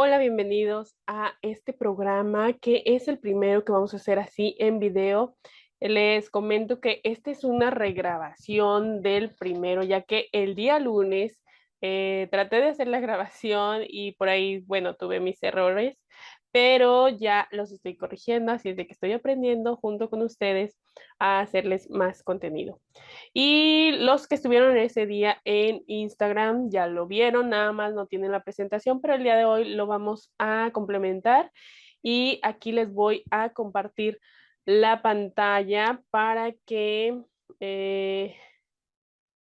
Hola, bienvenidos a este programa que es el primero que vamos a hacer así en video. Les comento que esta es una regrabación del primero, ya que el día lunes traté de hacer la grabación y por ahí, bueno, tuve mis errores, pero ya los estoy corrigiendo, así es de que estoy aprendiendo junto con ustedes a hacerles más contenido. Y los que estuvieron ese día en Instagram ya lo vieron, nada más no tienen la presentación, pero el día de hoy lo vamos a complementar y aquí les voy a compartir la pantalla para que eh,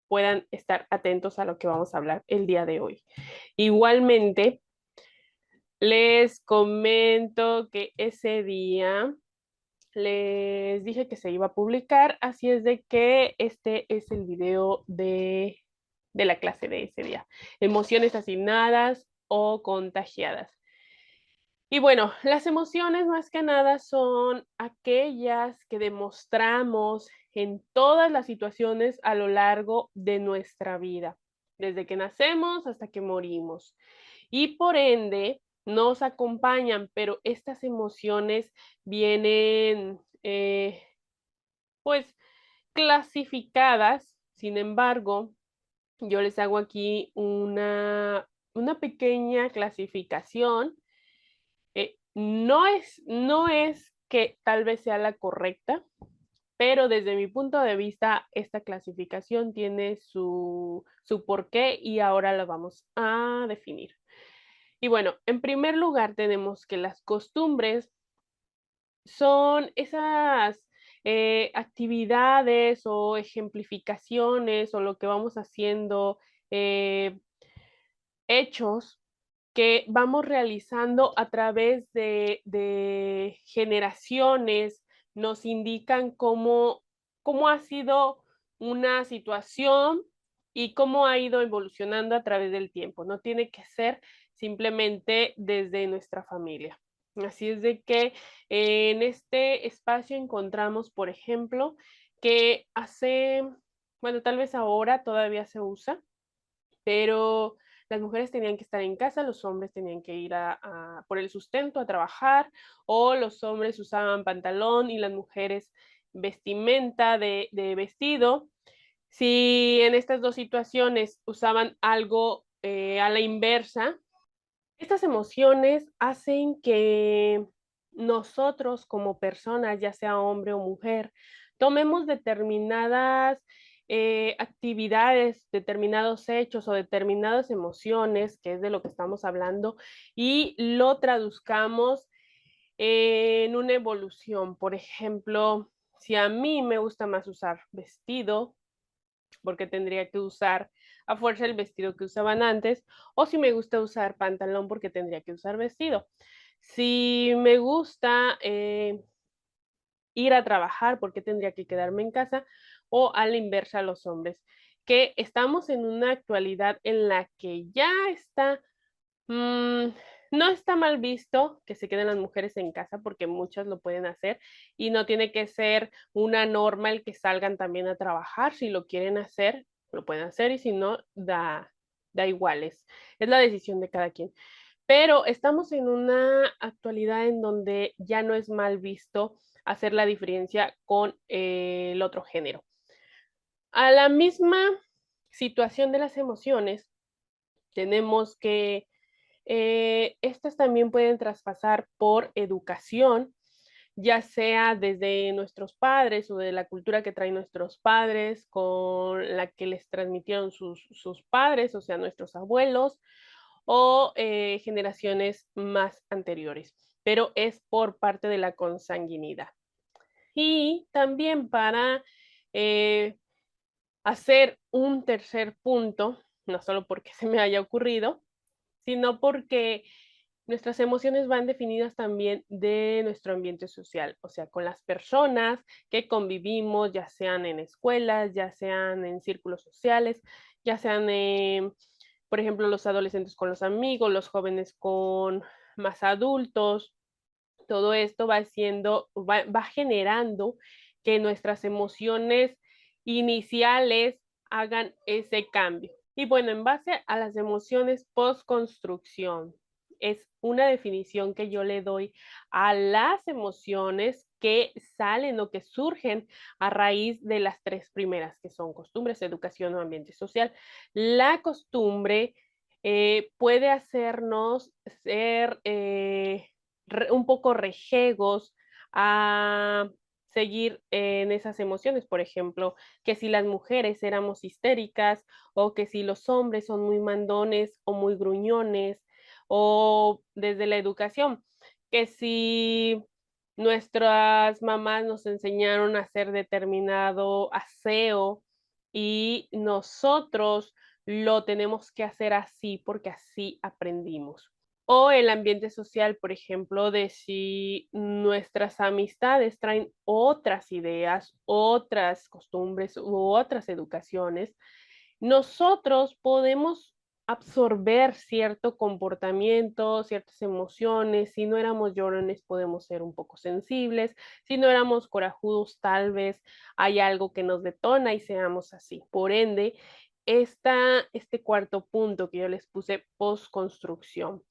puedan estar atentos a lo que vamos a hablar el día de hoy. Igualmente, les comento que ese día les dije que se iba a publicar, así es de que este es el video de la clase de ese día. Emociones asignadas o contagiadas. Y bueno, las emociones más que nada son aquellas que demostramos en todas las situaciones a lo largo de nuestra vida, desde que nacemos hasta que morimos. Y por ende, nos acompañan, pero estas emociones vienen, pues, clasificadas. Sin embargo, yo les hago aquí una pequeña clasificación. No es que tal vez sea la correcta, pero desde mi punto de vista, esta clasificación tiene su porqué y ahora la vamos a definir. Y bueno, en primer lugar tenemos que las costumbres son esas actividades o ejemplificaciones o lo que vamos haciendo, eh, hechos que vamos realizando a través de generaciones, nos indican cómo ha sido una situación y cómo ha ido evolucionando a través del tiempo. No tiene que ser simplemente desde nuestra familia. Así es de que en este espacio encontramos, por ejemplo, que bueno, tal vez ahora todavía se usa, pero las mujeres tenían que estar en casa, los hombres tenían que ir por el sustento, a trabajar, o los hombres usaban pantalón y las mujeres vestimenta de vestido. Si en estas dos situaciones usaban algo a la inversa, estas emociones hacen que nosotros como personas, ya sea hombre o mujer, tomemos determinadas actividades, determinados hechos o determinadas emociones, que es de lo que estamos hablando, y lo traduzcamos en una evolución. Por ejemplo, si a mí me gusta más usar vestido, porque tendría que usar a fuerza el vestido que usaban antes, o si me gusta usar pantalón, porque tendría que usar vestido. Si me gusta ir a trabajar, porque tendría que quedarme en casa, o a la inversa los hombres, que estamos en una actualidad en la que ya está. No está mal visto que se queden las mujeres en casa porque muchas lo pueden hacer y no tiene que ser una norma el que salgan también a trabajar. Si lo quieren hacer, lo pueden hacer y si no, da igual, es la decisión de cada quien. Pero estamos en una actualidad en donde ya no es mal visto hacer la diferencia con el otro género. A la misma situación de las emociones, tenemos que estas también pueden traspasar por educación, ya sea desde nuestros padres o de la cultura que traen nuestros padres, con la que les transmitieron sus padres, o sea, nuestros abuelos, o generaciones más anteriores, pero es por parte de la consanguinidad. Y también para eh, hacer un tercer punto, no solo porque se me haya ocurrido, sino porque nuestras emociones van definidas también de nuestro ambiente social, o sea, con las personas que convivimos, ya sean en escuelas, ya sean en círculos sociales, ya sean, por ejemplo, los adolescentes con los amigos, los jóvenes con más adultos. Todo esto va generando que nuestras emociones iniciales hagan ese cambio. Y bueno, en base a las emociones post-construcción, es una definición que yo le doy a las emociones que salen o que surgen a raíz de las tres primeras, que son costumbres, educación o ambiente social. La costumbre puede hacernos ser un poco rejegos a seguir en esas emociones. Por ejemplo, que si las mujeres éramos histéricas o que si los hombres son muy mandones o muy gruñones o desde la educación, que si nuestras mamás nos enseñaron a hacer determinado aseo y nosotros lo tenemos que hacer así porque así aprendimos. O el ambiente social, por ejemplo, de si nuestras amistades traen otras ideas, otras costumbres u otras educaciones, nosotros podemos absorber cierto comportamiento, ciertas emociones. Si no éramos llorones, podemos ser un poco sensibles. Si no éramos corajudos, tal vez hay algo que nos detona y seamos así. Por ende, este cuarto punto que yo les puse, postconstrucción.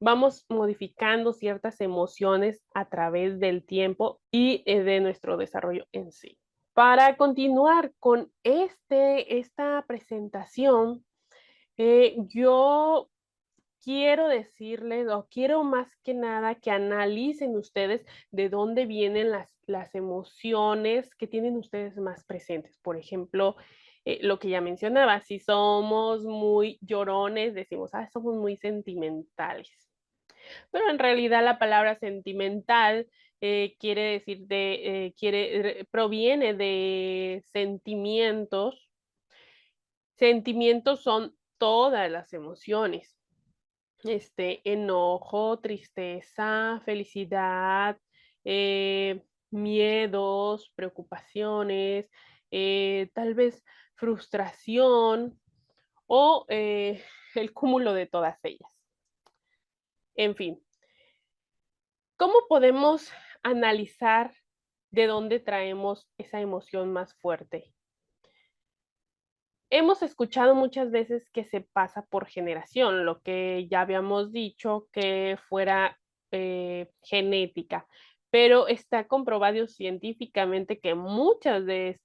Vamos modificando ciertas emociones a través del tiempo y de nuestro desarrollo en sí. Para continuar con esta presentación, yo quiero decirles, o quiero más que nada que analicen ustedes de dónde vienen las emociones que tienen ustedes más presentes. Por ejemplo, lo que ya mencionaba, si somos muy llorones, decimos, somos muy sentimentales. Pero en realidad la palabra sentimental quiere decir proviene de sentimientos. Sentimientos son todas las emociones. Enojo, tristeza, felicidad, miedos, preocupaciones, tal vez frustración o el cúmulo de todas ellas. En fin, ¿cómo podemos analizar de dónde traemos esa emoción más fuerte? Hemos escuchado muchas veces que se pasa por generación, lo que ya habíamos dicho que fuera genética, pero está comprobado científicamente que muchas de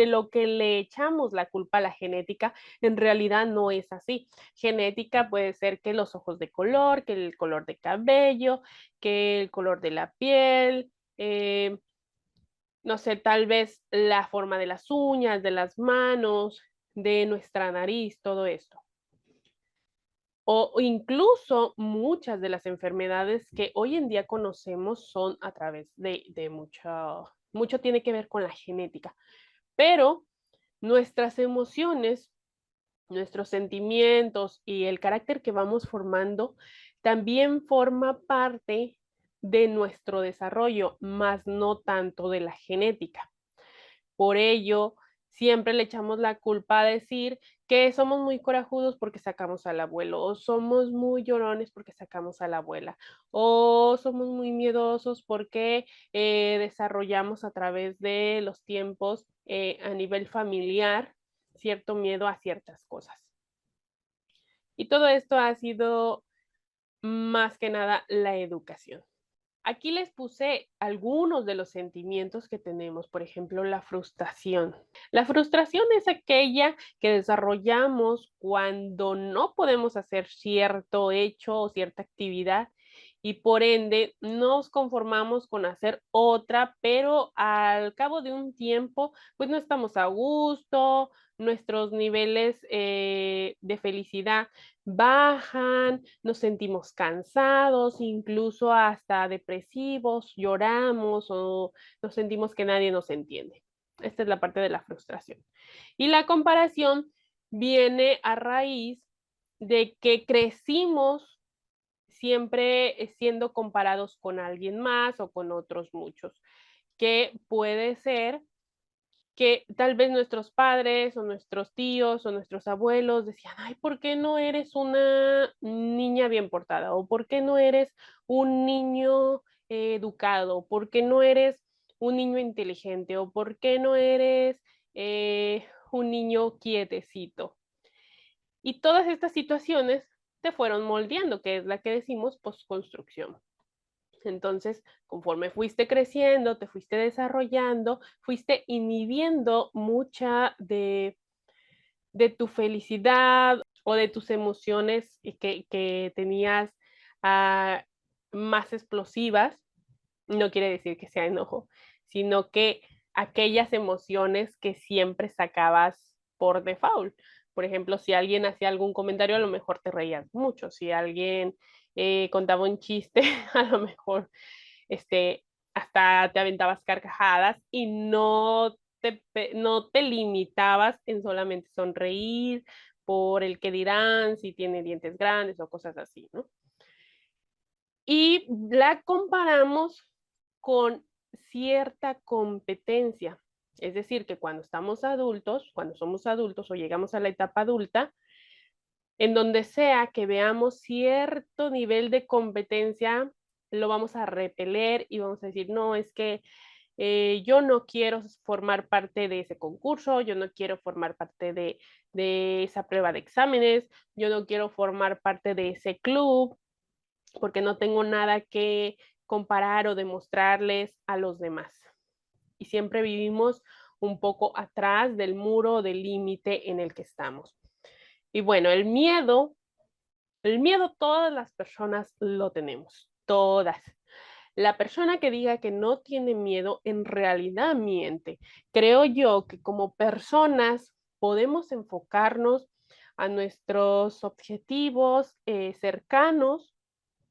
lo que le echamos la culpa a la genética, en realidad no es así. Genética puede ser que los ojos de color, que el color de cabello, que el color de la piel, no sé, tal vez la forma de las uñas, de las manos, de nuestra nariz, todo esto. O incluso muchas de las enfermedades que hoy en día conocemos son a través de mucho tiene que ver con la genética. Pero nuestras emociones, nuestros sentimientos y el carácter que vamos formando también forma parte de nuestro desarrollo, más no tanto de la genética. Por ello, siempre le echamos la culpa a decir que somos muy corajudos porque sacamos al abuelo, o somos muy llorones porque sacamos a la abuela, o somos muy miedosos porque desarrollamos a través de los tiempos a nivel familiar cierto miedo a ciertas cosas. Y todo esto ha sido más que nada la educación. Aquí les puse algunos de los sentimientos que tenemos, por ejemplo, la frustración. La frustración es aquella que desarrollamos cuando no podemos hacer cierto hecho o cierta actividad y por ende nos conformamos con hacer otra, pero al cabo de un tiempo, pues no estamos a gusto, nuestros niveles de felicidad bajan, nos sentimos cansados, incluso hasta depresivos, lloramos o nos sentimos que nadie nos entiende. Esta es la parte de la frustración. Y la comparación viene a raíz de que crecimos siempre siendo comparados con alguien más o con otros muchos, que puede ser que tal vez nuestros padres o nuestros tíos o nuestros abuelos decían, ay, ¿por qué no eres una niña bien portada? ¿O por qué no eres un niño educado? ¿Por qué no eres un niño inteligente? ¿O por qué no eres un niño quietecito? Y todas estas situaciones te fueron moldeando, que es la que decimos postconstrucción. Entonces, conforme fuiste creciendo, te fuiste desarrollando, fuiste inhibiendo mucha de tu felicidad o de tus emociones que tenías ah, más explosivas. No quiere decir que sea enojo, sino que aquellas emociones que siempre sacabas por default. Por ejemplo, si alguien hacía algún comentario, a lo mejor te reías mucho. Si alguien contaba un chiste, a lo mejor este, hasta te aventabas carcajadas y no te limitabas en solamente sonreír por el que dirán, si tiene dientes grandes o cosas así, ¿no? Y la comparamos con cierta competencia. Es decir, que cuando estamos adultos, cuando somos adultos o llegamos a la etapa adulta, en donde sea que veamos cierto nivel de competencia, lo vamos a repeler y vamos a decir, no, es que yo no quiero formar parte de ese concurso, yo no quiero formar parte de esa prueba de exámenes, yo no quiero formar parte de ese club, porque no tengo nada que comparar o demostrarles a los demás. Y siempre vivimos un poco atrás del muro, del límite en el que estamos. Y bueno, el miedo todas las personas lo tenemos, todas. La persona que diga que no tiene miedo en realidad miente. Creo yo que como personas podemos enfocarnos a nuestros objetivos cercanos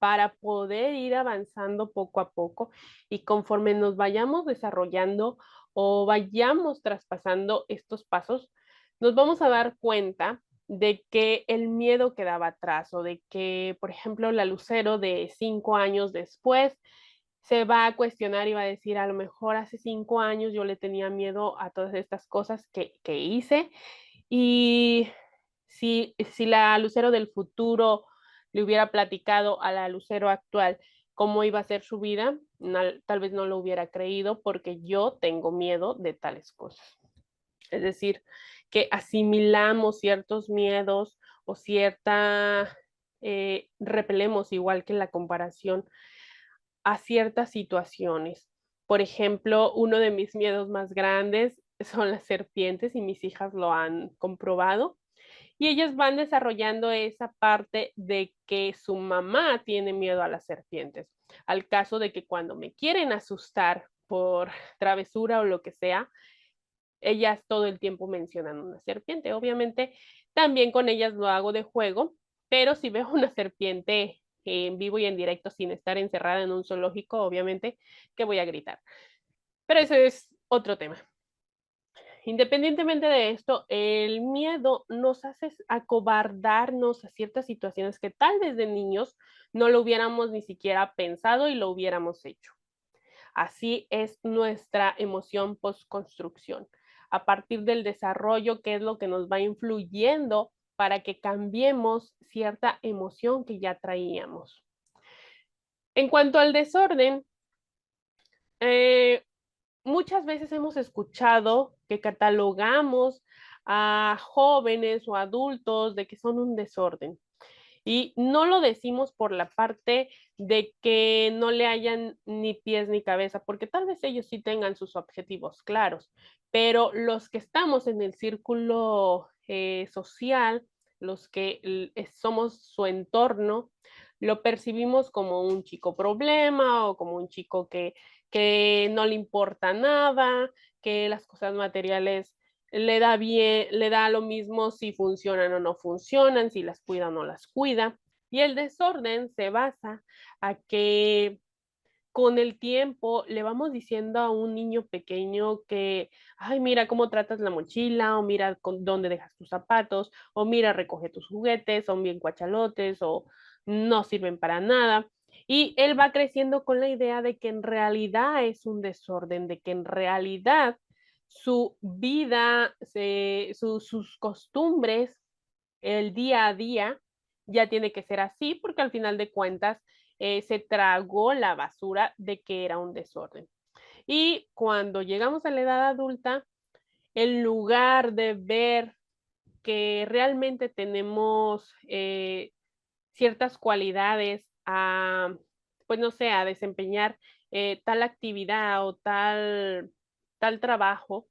para poder ir avanzando poco a poco y conforme nos vayamos desarrollando o vayamos traspasando estos pasos, nos vamos a dar cuenta de que el miedo quedaba atrás o de que, por ejemplo, la Lucero de 5 años después se va a cuestionar y va a decir, a lo mejor hace 5 años yo le tenía miedo a todas estas cosas que hice y si la Lucero del futuro le hubiera platicado a la Lucero actual cómo iba a ser su vida, tal vez no lo hubiera creído porque yo tengo miedo de tales cosas. Es decir, que asimilamos ciertos miedos o repelemos igual que en la comparación a ciertas situaciones. Por ejemplo, uno de mis miedos más grandes son las serpientes y mis hijas lo han comprobado. Y ellas van desarrollando esa parte de que su mamá tiene miedo a las serpientes. Al caso de que cuando me quieren asustar por travesura o lo que sea, ellas todo el tiempo mencionan una serpiente. Obviamente, también con ellas lo hago de juego, pero si veo una serpiente en vivo y en directo sin estar encerrada en un zoológico, obviamente que voy a gritar. Pero eso es otro tema. Independientemente de esto, el miedo nos hace acobardarnos a ciertas situaciones que tal vez de niños no lo hubiéramos ni siquiera pensado y lo hubiéramos hecho. Así es nuestra emoción postconstrucción. A partir del desarrollo, qué es lo que nos va influyendo para que cambiemos cierta emoción que ya traíamos. En cuanto al desorden, eh, muchas veces hemos escuchado que catalogamos a jóvenes o adultos de que son un desorden. Y no lo decimos por la parte de que no le hayan ni pies ni cabeza, porque tal vez ellos sí tengan sus objetivos claros, pero los que estamos en el círculo social, los que somos su entorno, lo percibimos como un chico problema o como un chico que no le importa nada, que las cosas materiales le da lo mismo si funcionan o no funcionan, si las cuida o no las cuida. Y el desorden se basa a que con el tiempo le vamos diciendo a un niño pequeño que, ay, mira cómo tratas la mochila, o mira dónde dejas tus zapatos, o mira, recoge tus juguetes, son bien cuachalotes, o no sirven para nada. Y él va creciendo con la idea de que en realidad es un desorden, de que en realidad su vida, sus costumbres, el día a día, ya tiene que ser así, porque al final de cuentas se tragó la basura de que era un desorden. Y cuando llegamos a la edad adulta, en lugar de ver que realmente tenemos ciertas cualidades, pues no sé, a desempeñar tal actividad o tal trabajo,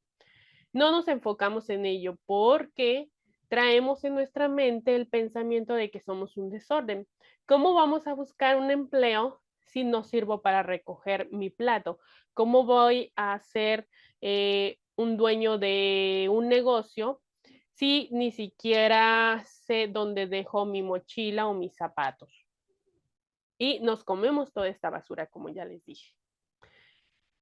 no nos enfocamos en ello porque traemos en nuestra mente el pensamiento de que somos un desorden. ¿Cómo vamos a buscar un empleo si no sirvo para recoger mi plato? ¿Cómo voy a ser un dueño de un negocio si ni siquiera sé dónde dejo mi mochila o mis zapatos? Y nos comemos toda esta basura, como ya les dije.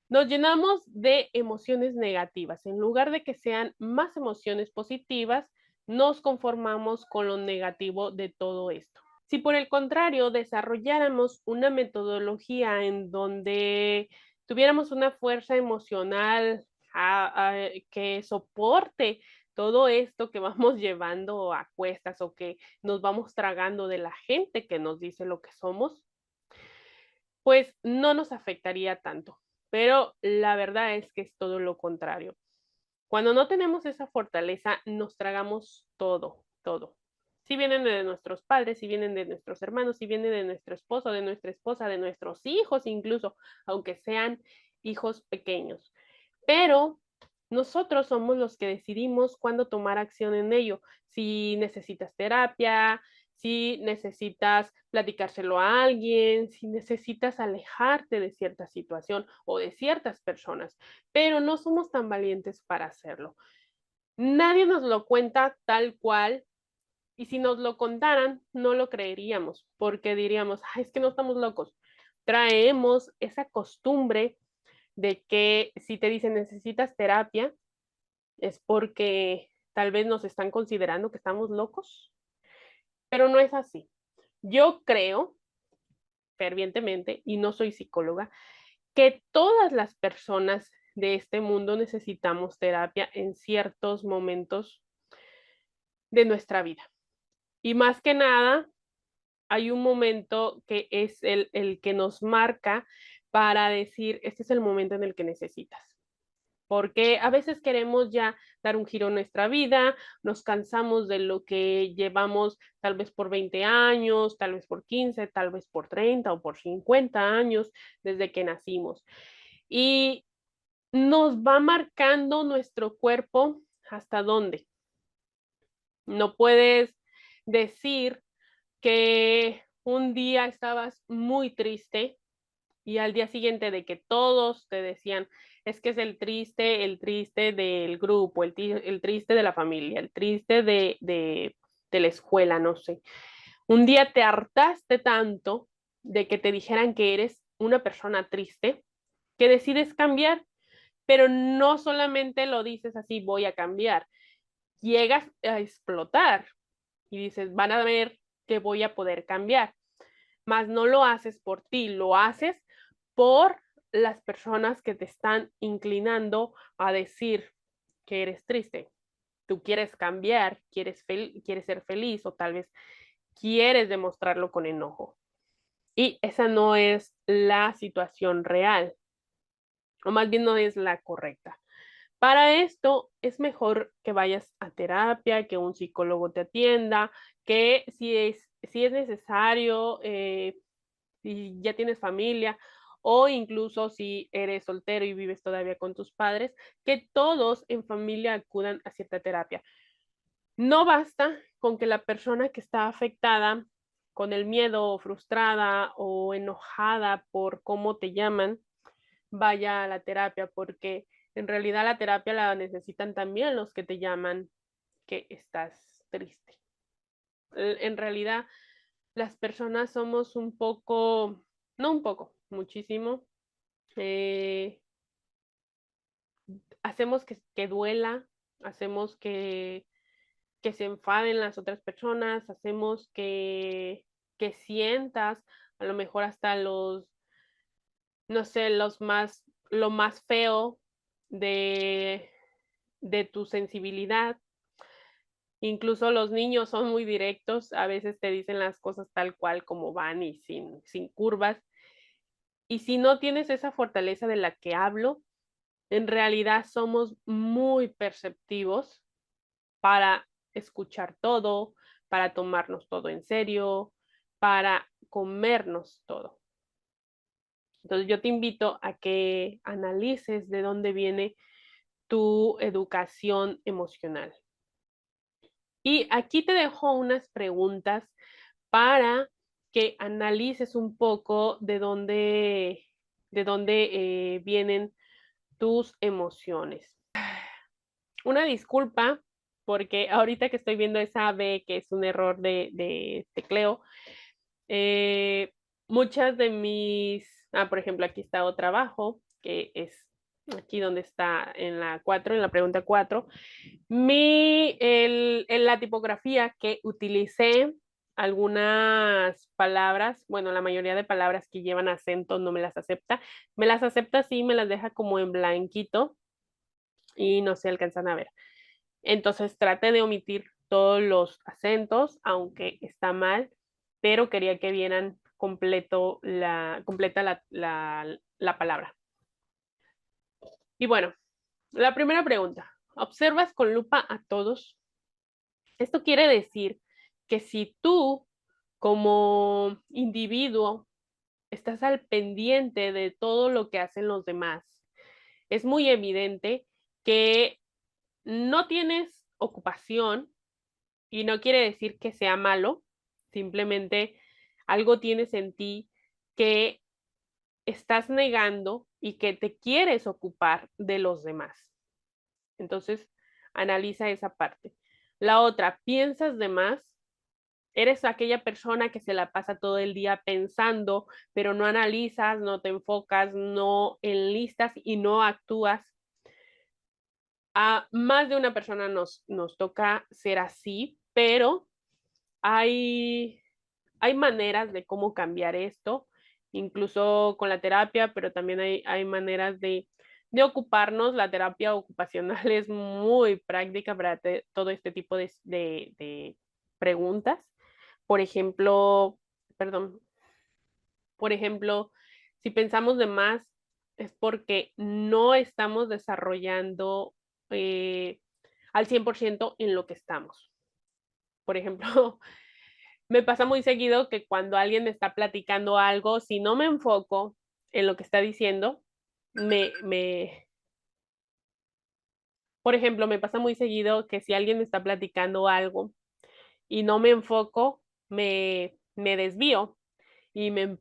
Nos llenamos de emociones negativas. En lugar de que sean más emociones positivas, nos conformamos con lo negativo de todo esto. Si por el contrario desarrolláramos una metodología en donde tuviéramos una fuerza emocional que soporte todo esto que vamos llevando a cuestas o que nos vamos tragando de la gente que nos dice lo que somos, pues no nos afectaría tanto. Pero la verdad es que es todo lo contrario. Cuando no tenemos esa fortaleza, nos tragamos todo, todo. Si vienen de nuestros padres, si vienen de nuestros hermanos, si vienen de nuestro esposo, de nuestra esposa, de nuestros hijos incluso, aunque sean hijos pequeños. Pero nosotros somos los que decidimos cuándo tomar acción en ello. Si necesitas terapia, si necesitas platicárselo a alguien, si necesitas alejarte de cierta situación o de ciertas personas, pero no somos tan valientes para hacerlo. Nadie nos lo cuenta tal cual y si nos lo contaran, no lo creeríamos porque diríamos, "Ay, es que no estamos locos". Traemos esa costumbre de que si te dicen necesitas terapia, es porque tal vez nos están considerando que estamos locos, pero no es así. Yo creo fervientemente, y no soy psicóloga, que todas las personas de este mundo necesitamos terapia en ciertos momentos de nuestra vida. Y más que nada, hay un momento que es el que nos marca para decir, este es el momento en el que necesitas. Porque a veces queremos ya dar un giro en nuestra vida, nos cansamos de lo que llevamos tal vez por 20 años, tal vez por 15, tal vez por 30 o por 50 años desde que nacimos. Y nos va marcando nuestro cuerpo hasta dónde. No puedes decir que un día estabas muy triste y al día siguiente de que todos te decían, es que es el triste del grupo, el triste de la familia, el triste de la escuela, no sé. Un día te hartaste tanto de que te dijeran que eres una persona triste que decides cambiar, pero no solamente lo dices así, voy a cambiar, llegas a explotar y dices, van a ver que voy a poder cambiar, mas no lo haces por ti, lo haces por las personas que te están inclinando a decir que eres triste. Tú quieres cambiar, quieres ser feliz o tal vez quieres demostrarlo con enojo. Y esa no es la situación real, o más bien no es la correcta. Para esto es mejor que vayas a terapia, que un psicólogo te atienda, que si es necesario, si ya tienes familia o incluso si eres soltero y vives todavía con tus padres, que todos en familia acudan a cierta terapia. No basta con que la persona que está afectada con el miedo o frustrada o enojada por cómo te llaman, vaya a la terapia, porque en realidad la terapia la necesitan también los que te llaman que estás triste. En realidad, las personas somos un poco, no un poco, muchísimo, eh, hacemos que duela, hacemos que se enfaden las otras personas, hacemos que sientas a lo mejor hasta no sé, lo más feo de, de tu sensibilidad. Incluso los niños son muy directos, a veces te dicen las cosas tal cual como van y sin curvas. Y si no tienes esa fortaleza de la que hablo, en realidad somos muy perceptivos para escuchar todo, para tomarnos todo en serio, para comernos todo. Entonces yo te invito a que analices de dónde viene tu educación emocional. Y aquí te dejo unas preguntas para que analices un poco de dónde vienen tus emociones. Una disculpa, porque ahorita que estoy viendo esa B, que es un error de tecleo, eh, muchas de por ejemplo, aquí está otro trabajo, que es aquí donde está en la 4, en la pregunta 4, la tipografía que utilicé, algunas palabras, bueno, la mayoría de palabras que llevan acento no me las acepta sí, me las deja como en blanquito y no se alcanzan a ver. Entonces traté de omitir todos los acentos, aunque está mal, pero quería que vieran completa la palabra. Y bueno, la primera pregunta, ¿observas con lupa a todos? Esto quiere decir que si tú como individuo estás al pendiente de todo lo que hacen los demás, es muy evidente que no tienes ocupación y no quiere decir que sea malo, simplemente algo tienes en ti que estás negando y que te quieres ocupar de los demás. Entonces, analiza esa parte. La otra, ¿piensas de más? Eres aquella persona que se la pasa todo el día pensando, pero no analizas, no te enfocas, no enlistas y no actúas. A más de una persona nos toca ser así, pero hay maneras de cómo cambiar esto, incluso con la terapia, pero también hay maneras de ocuparnos. La terapia ocupacional es muy práctica para todo este tipo de preguntas. Por ejemplo, perdón, por ejemplo, si pensamos de más, es porque no estamos desarrollando al 100% en lo que estamos. Por ejemplo, me pasa muy seguido que cuando alguien me está platicando algo, si no me enfoco en lo que está diciendo, por ejemplo, me pasa muy seguido que si alguien me está platicando algo y no me enfoco, me desvío y me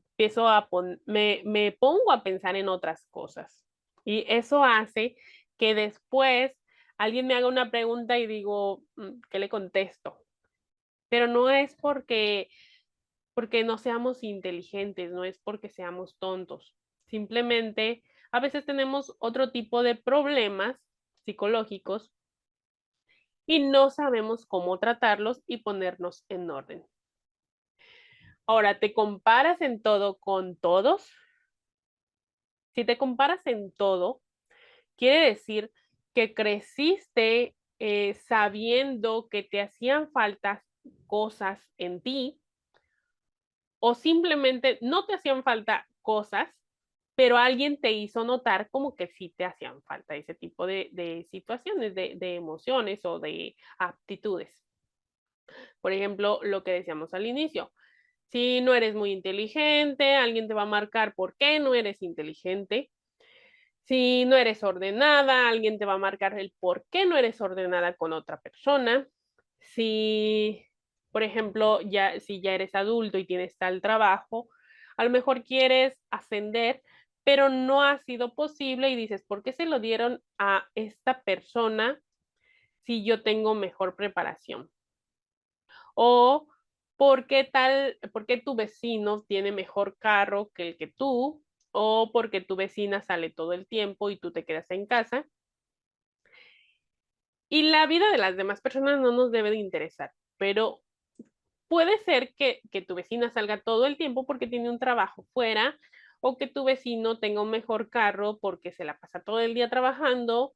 pongo a pensar en otras cosas. Y eso hace que después alguien me haga una pregunta y digo, ¿qué le contesto? Pero no es porque no seamos inteligentes, no es porque seamos tontos. Simplemente a veces tenemos otro tipo de problemas psicológicos y no sabemos cómo tratarlos y ponernos en orden. Ahora, ¿te comparas en todo con todos? Si te comparas en todo, quiere decir que creciste sabiendo que te hacían falta cosas en ti o simplemente no te hacían falta cosas, pero alguien te hizo notar como que sí te hacían falta ese tipo de situaciones, de emociones o de aptitudes. Por ejemplo, lo que decíamos al inicio, si no eres muy inteligente, alguien te va a marcar por qué no eres inteligente. Si no eres ordenada, alguien te va a marcar el por qué no eres ordenada con otra persona. Si, por ejemplo, si ya eres adulto y tienes tal trabajo, a lo mejor quieres ascender, pero no ha sido posible y dices, ¿por qué se lo dieron a esta persona si yo tengo mejor preparación? O por qué tu vecino tiene mejor carro que el que tú, o porque tu vecina sale todo el tiempo y tú te quedas en casa. Y la vida de las demás personas no nos debe de interesar, pero puede ser que tu vecina salga todo el tiempo porque tiene un trabajo fuera, o que tu vecino tenga un mejor carro porque se la pasa todo el día trabajando,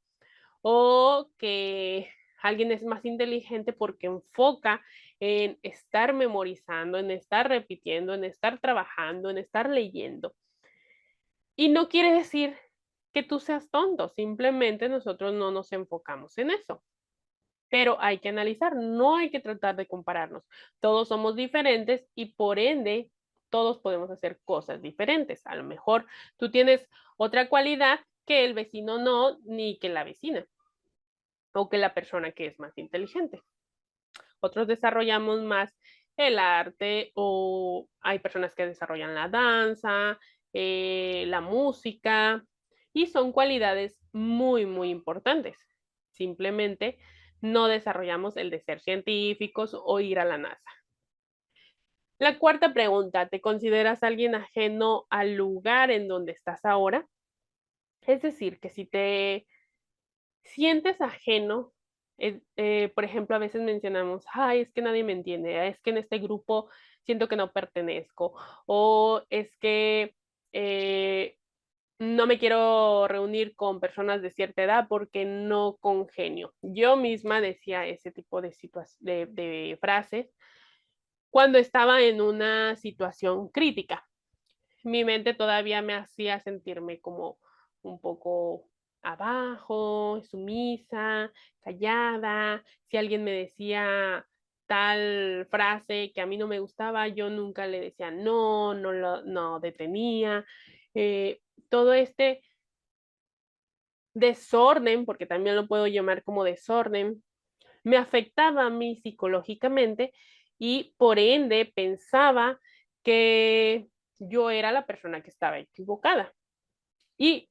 o que alguien es más inteligente porque enfoca en estar memorizando, en estar repitiendo, en estar trabajando, en estar leyendo. Y no quiere decir que tú seas tonto, simplemente nosotros no nos enfocamos en eso. pero hay que analizar, no hay que tratar de compararnos. Todos somos diferentes y por ende todos podemos hacer cosas diferentes. A lo mejor tú tienes otra cualidad que el vecino no, ni que la vecina o que la persona que es más inteligente. Otros desarrollamos más el arte o hay personas que desarrollan la danza, la música y son cualidades muy, muy importantes. Simplemente no desarrollamos el de ser científicos o ir a la NASA. La cuarta pregunta, ¿te consideras alguien ajeno al lugar en donde estás ahora? Es decir, que si te sientes ajeno, por ejemplo, a veces mencionamos, ay, es que nadie me entiende, es que en este grupo siento que no pertenezco, o es que no me quiero reunir con personas de cierta edad porque no congenio. Yo misma decía ese tipo de frases cuando estaba en una situación crítica. Mi mente todavía me hacía sentirme como un poco abajo, sumisa, callada. Si alguien me decía tal frase que a mí no me gustaba, yo nunca le decía no, no detenía. Eh, Todo este desorden, porque también lo puedo llamar como desorden, me afectaba a mí psicológicamente y por ende pensaba que yo era la persona que estaba equivocada. Y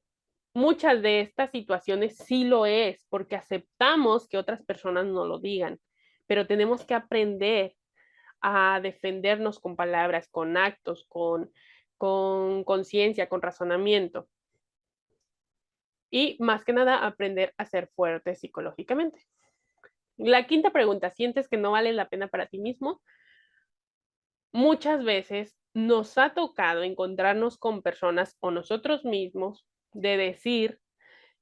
muchas de estas situaciones sí lo es, porque aceptamos que otras personas no lo digan, pero tenemos que aprender a defendernos con palabras, con actos, con conciencia, con razonamiento. Y más que nada, aprender a ser fuerte psicológicamente. La quinta pregunta, ¿sientes que no vale la pena para ti mismo? Muchas veces nos ha tocado encontrarnos con personas o nosotros mismos de decir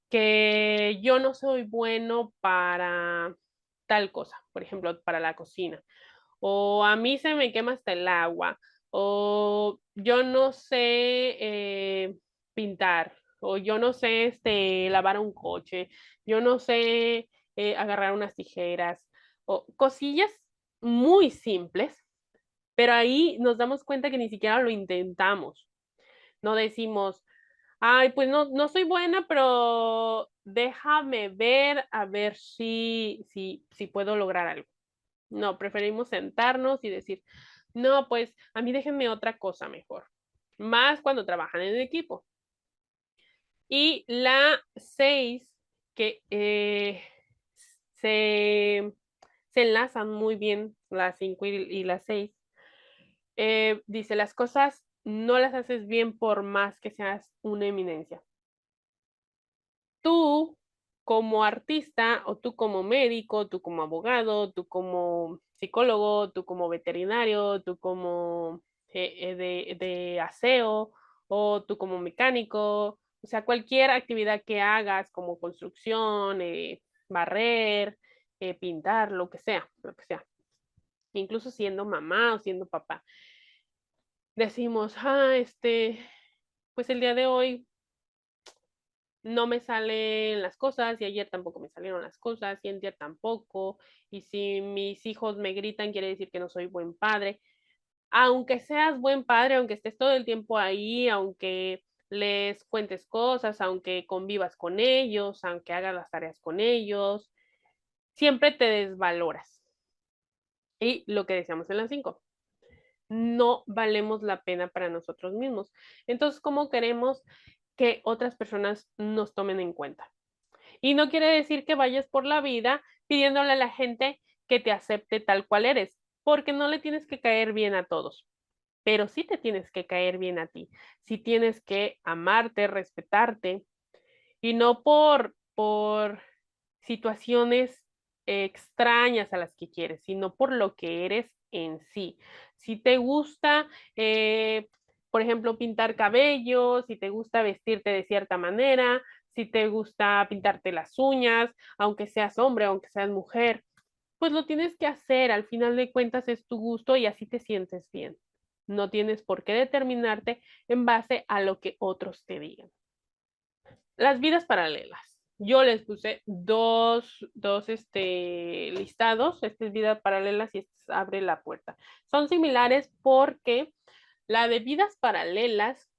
que yo no soy bueno para tal cosa, por ejemplo, para la cocina, o a mí se me quema hasta el agua, o yo no sé pintar, o yo no sé lavar un coche, yo no sé agarrar unas tijeras, o cosillas muy simples, pero ahí nos damos cuenta que ni siquiera lo intentamos. No decimos, ay, pues no soy buena, pero déjame ver a ver si puedo lograr algo. No, preferimos sentarnos y decir, no, pues a mí déjenme otra cosa mejor. Más cuando trabajan en equipo. Y la 6, que se, se enlazan muy bien, la 5 y la 6, dice, las cosas no las haces bien por más que seas una eminencia. Tú como artista o tú como médico, tú como abogado, tú como psicólogo, tú como veterinario, tú como de aseo o tú como mecánico, o sea, cualquier actividad que hagas como construcción, barrer, pintar, lo que sea, incluso siendo mamá o siendo papá. Decimos, pues el día de hoy no me salen las cosas y ayer tampoco me salieron las cosas y día tampoco. Y si mis hijos me gritan, quiere decir que no soy buen padre. Aunque seas buen padre, aunque estés todo el tiempo ahí, aunque les cuentes cosas, aunque convivas con ellos, aunque hagas las tareas con ellos, siempre te desvaloras. Y lo que decíamos en las 5, no valemos la pena para nosotros mismos. Entonces, ¿cómo queremos que otras personas nos tomen en cuenta? Y no quiere decir que vayas por la vida pidiéndole a la gente que te acepte tal cual eres, porque no le tienes que caer bien a todos, pero sí te tienes que caer bien a ti. Sí tienes que amarte, respetarte y no por situaciones extrañas a las que quieres, sino por lo que eres en sí. Si te gusta, por ejemplo, pintar cabello, si te gusta vestirte de cierta manera, si te gusta pintarte las uñas, aunque seas hombre, aunque seas mujer, pues lo tienes que hacer. Al final de cuentas es tu gusto y así te sientes bien. No tienes por qué determinarte en base a lo que otros te digan. Las vidas paralelas. Yo les puse dos listados. Este es vidas paralelas y este es abre la puerta. Son similares porque la de vidas paralelas,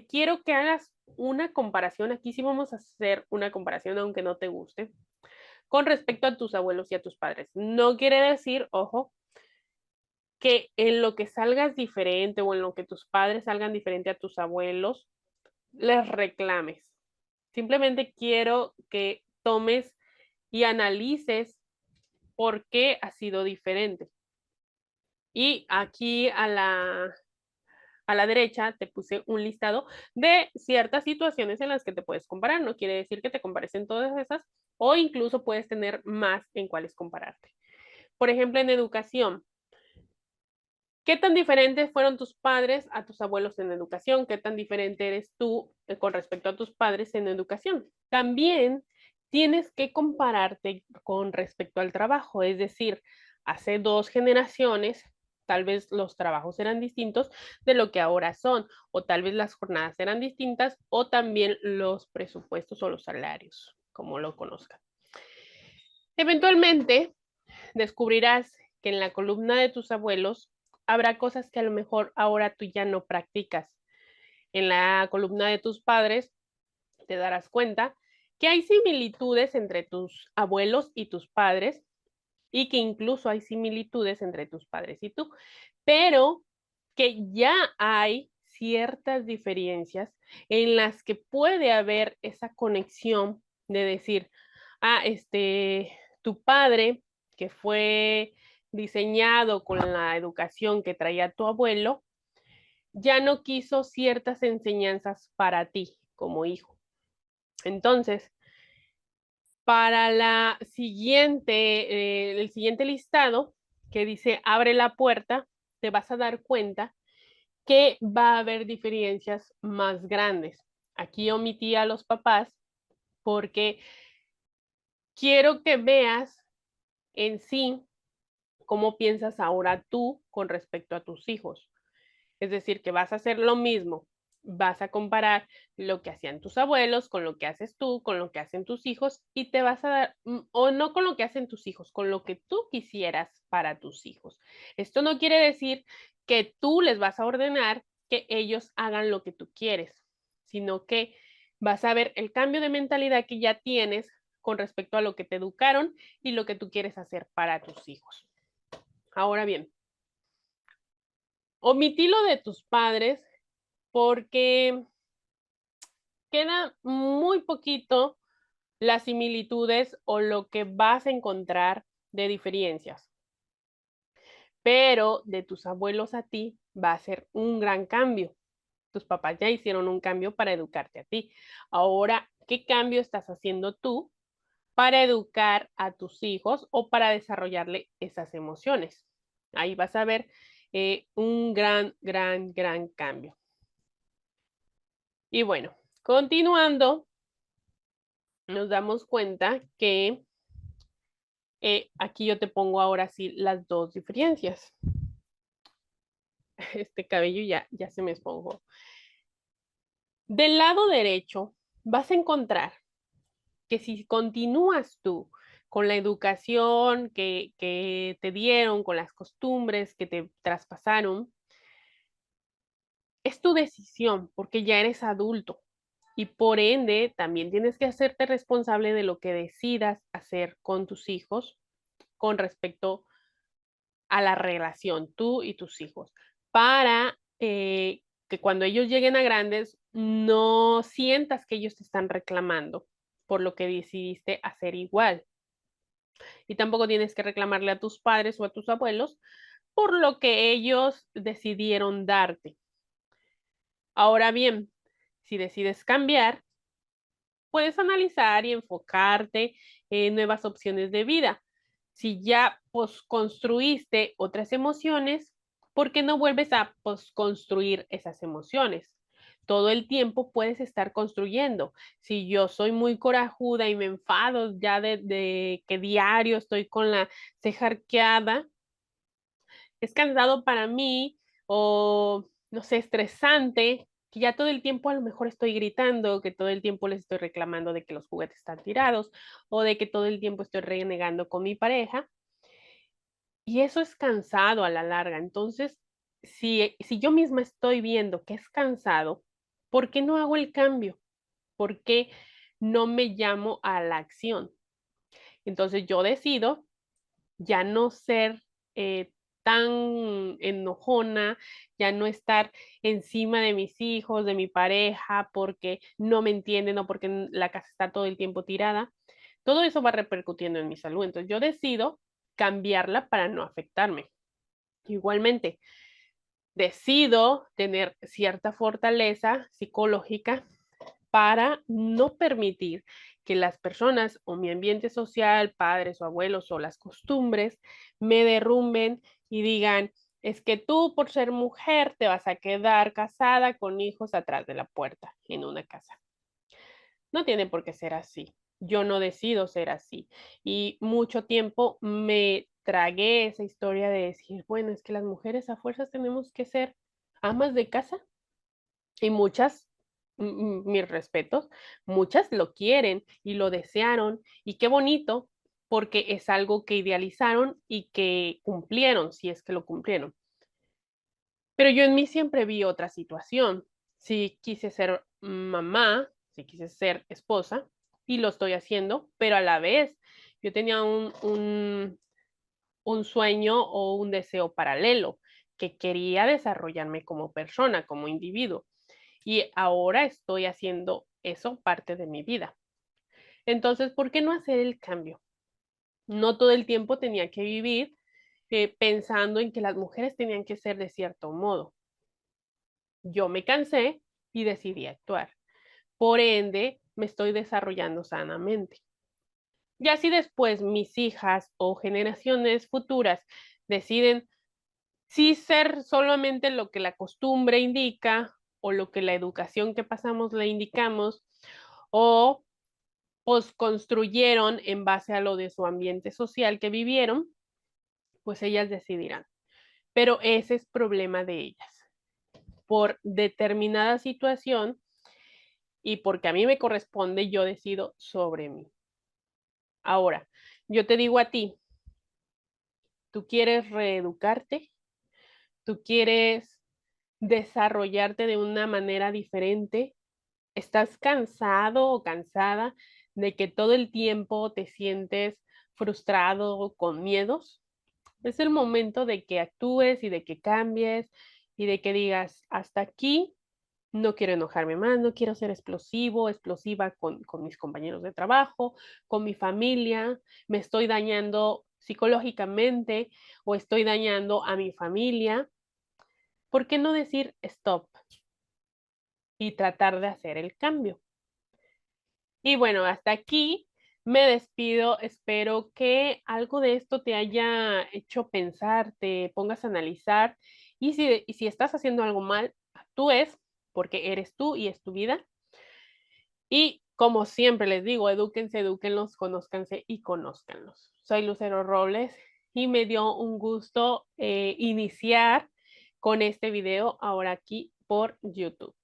quiero que hagas una comparación. Aquí sí vamos a hacer una comparación, aunque no te guste, con respecto a tus abuelos y a tus padres. No quiere decir, ojo, que en lo que salgas diferente o en lo que tus padres salgan diferente a tus abuelos, les reclames. Simplemente quiero que tomes y analices por qué ha sido diferente. Y aquí a la derecha te puse un listado de ciertas situaciones en las que te puedes comparar. No quiere decir que te compares en todas esas o incluso puedes tener más en cuáles compararte. Por ejemplo, en educación. ¿Qué tan diferentes fueron tus padres a tus abuelos en educación? ¿Qué tan diferente eres tú con respecto a tus padres en educación? También tienes que compararte con respecto al trabajo, es decir, hace 2 generaciones, tal vez los trabajos eran distintos de lo que ahora son, o tal vez las jornadas eran distintas, o también los presupuestos o los salarios, como lo conozcan. Eventualmente, descubrirás que en la columna de tus abuelos habrá cosas que a lo mejor ahora tú ya no practicas. En la columna de tus padres te darás cuenta que hay similitudes entre tus abuelos y tus padres y que incluso hay similitudes entre tus padres y tú, pero que ya hay ciertas diferencias en las que puede haber esa conexión de decir, ah, tu padre que fue diseñado con la educación que traía tu abuelo, ya no quiso ciertas enseñanzas para ti como hijo. Entonces, para el siguiente listado que dice abre la puerta, te vas a dar cuenta que va a haber diferencias más grandes. Aquí omití a los papás porque quiero que veas en sí cómo piensas ahora tú con respecto a tus hijos. Es decir, que vas a hacer lo mismo, vas a comparar lo que hacían tus abuelos con lo que haces tú, con lo que hacen tus hijos y te vas a dar, o no con lo que hacen tus hijos, con lo que tú quisieras para tus hijos. Esto no quiere decir que tú les vas a ordenar que ellos hagan lo que tú quieres, sino que vas a ver el cambio de mentalidad que ya tienes con respecto a lo que te educaron y lo que tú quieres hacer para tus hijos. Ahora bien, omití lo de tus padres porque queda muy poquito las similitudes o lo que vas a encontrar de diferencias. Pero de tus abuelos a ti va a ser un gran cambio. Tus papás ya hicieron un cambio para educarte a ti. Ahora, ¿qué cambio estás haciendo tú para educar a tus hijos o para desarrollarle esas emociones? Ahí vas a ver un gran cambio. Y bueno, continuando, nos damos cuenta que aquí yo te pongo ahora sí las dos diferencias. Este cabello ya se me esponjó. Del lado derecho vas a encontrar que si continúas tú con la educación que te dieron, con las costumbres que te traspasaron, es tu decisión porque ya eres adulto y por ende también tienes que hacerte responsable de lo que decidas hacer con tus hijos con respecto a la relación, tú y tus hijos, para que cuando ellos lleguen a grandes no sientas que ellos te están reclamando por lo que decidiste hacer igual. Y tampoco tienes que reclamarle a tus padres o a tus abuelos por lo que ellos decidieron darte. Ahora bien, si decides cambiar, puedes analizar y enfocarte en nuevas opciones de vida. Si ya construiste otras emociones, ¿por qué no vuelves a construir esas emociones? Todo el tiempo puedes estar construyendo. Si yo soy muy corajuda y me enfado ya de que diario estoy con la ceja arqueada, es cansado para mí o, no sé, estresante que ya todo el tiempo a lo mejor estoy gritando, que todo el tiempo les estoy reclamando de que los juguetes están tirados o de que todo el tiempo estoy renegando con mi pareja. Y eso es cansado a la larga. Entonces, si yo misma estoy viendo que es cansado, ¿por qué no hago el cambio? ¿Por qué no me llamo a la acción? Entonces yo decido ya no ser tan enojona, ya no estar encima de mis hijos, de mi pareja, porque no me entienden o porque la casa está todo el tiempo tirada. Todo eso va repercutiendo en mi salud. Entonces yo decido cambiarla para no afectarme. Igualmente, decido tener cierta fortaleza psicológica para no permitir que las personas o mi ambiente social, padres o abuelos o las costumbres me derrumben y digan, es que tú por ser mujer te vas a quedar casada con hijos atrás de la puerta en una casa. No tiene por qué ser así. Yo no decido ser así. Y mucho tiempo me tragué esa historia de decir, bueno, es que las mujeres a fuerzas tenemos que ser amas de casa y muchas, mis respetos, muchas lo quieren y lo desearon y qué bonito porque es algo que idealizaron y que cumplieron, si es que lo cumplieron. Pero yo en mí siempre vi otra situación. Sí quise ser mamá, sí quise ser esposa y lo estoy haciendo, pero a la vez yo tenía un sueño o un deseo paralelo que quería desarrollarme como persona, como individuo. Y ahora estoy haciendo eso parte de mi vida. Entonces, ¿por qué no hacer el cambio? No todo el tiempo tenía que vivir pensando en que las mujeres tenían que ser de cierto modo. Yo me cansé y decidí actuar. Por ende, me estoy desarrollando sanamente. Y así después mis hijas o generaciones futuras deciden sí ser solamente lo que la costumbre indica o lo que la educación que pasamos le indicamos o pues construyeron en base a lo de su ambiente social que vivieron, pues ellas decidirán. Pero ese es problema de ellas. Por determinada situación y porque a mí me corresponde, yo decido sobre mí. Ahora, yo te digo a ti, ¿tú quieres reeducarte? ¿Tú quieres desarrollarte de una manera diferente? ¿Estás cansado o cansada de que todo el tiempo te sientes frustrado o con miedos? Es el momento de que actúes y de que cambies y de que digas, hasta aquí, no quiero enojarme más, no quiero ser explosivo, explosiva con mis compañeros de trabajo, con mi familia, me estoy dañando psicológicamente o estoy dañando a mi familia. ¿Por qué no decir stop y tratar de hacer el cambio? Y bueno, hasta aquí me despido. Espero que algo de esto te haya hecho pensar, te pongas a analizar y si estás haciendo algo mal, actúes porque eres tú y es tu vida. Y como siempre les digo, edúquense, edúquenlos, conózcanse y conózcanlos. Soy Lucero Robles y me dio un gusto iniciar con este video ahora aquí por YouTube.